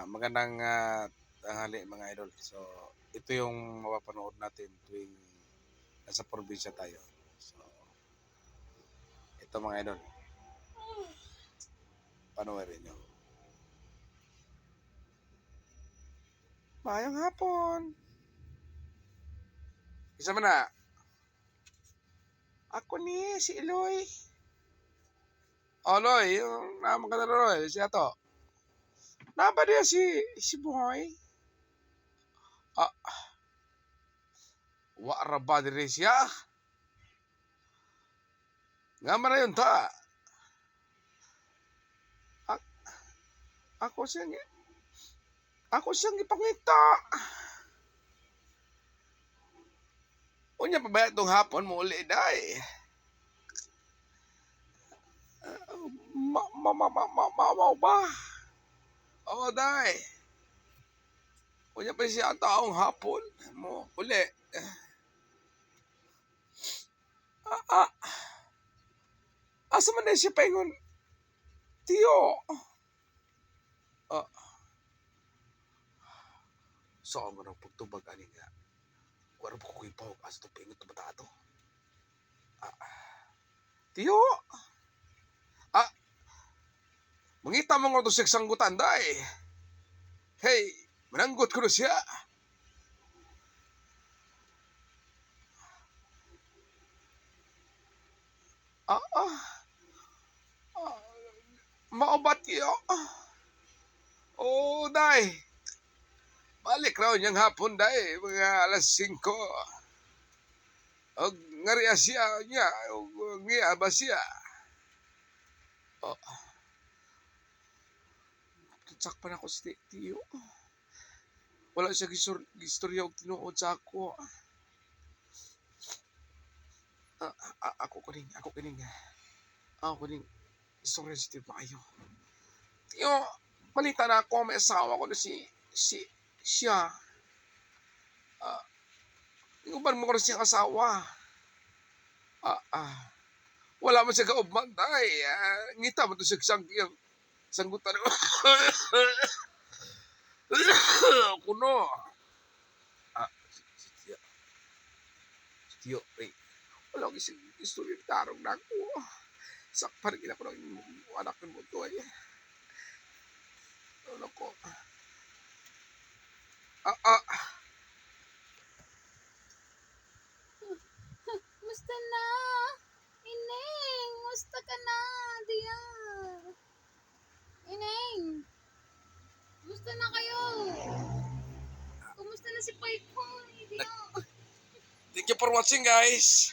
Magandang tanghali mga idol. So, ito yung mapapanood natin tuwing nasa probinsya tayo. So, ito mga idol, panoorin nyo. Mayang hapon. Isa man na. Ako ni si Eloy. Oloy, yung naman ka na Roy, si Ato. Naba niya si Boy. Ah, wara ba din siya? Nga man na yun ta. Ako siyang ipangita. Unya pa ba itong hapon mo uli day? Mamaw ba? Oo, day. Unya pa siya ang taong hapon mo uli. Asa man na siya paingon? Tiyo. So, mo nang pagtubag ani nga. Wala po ko ipaw asa to paingon to bata to. Tiyo. Mangita mo nga to sa sanggutan, day. Hey, mananggot ko na siya. Maubat yo. Oh, day. Balik raw niyang hapon, day. Mga alas 5. Og ngariya siya niya. Og ngiya ba siya? Tutsakpan ako si Tiyo. Wala siya gistorya og tinuod sa ako. Ako kining istorya si Tiyo maayo. Tiyo, malita na ako, may asawa ko na siya. Iguban mo ko na siyang asawa. Wala man siya kaubman, day. Ngita mo to siya sanggutan. Kuno. Si Tiyo, wala ko istorya tarong na ako. Sakpan rin ako ng anak ng mundo ay. Ano ko? Musta na? Ineng, musta ka na? Diya. Ineng, musta na kayo? Kumusta na si Pai Pai? Diya. Thank you for watching, guys.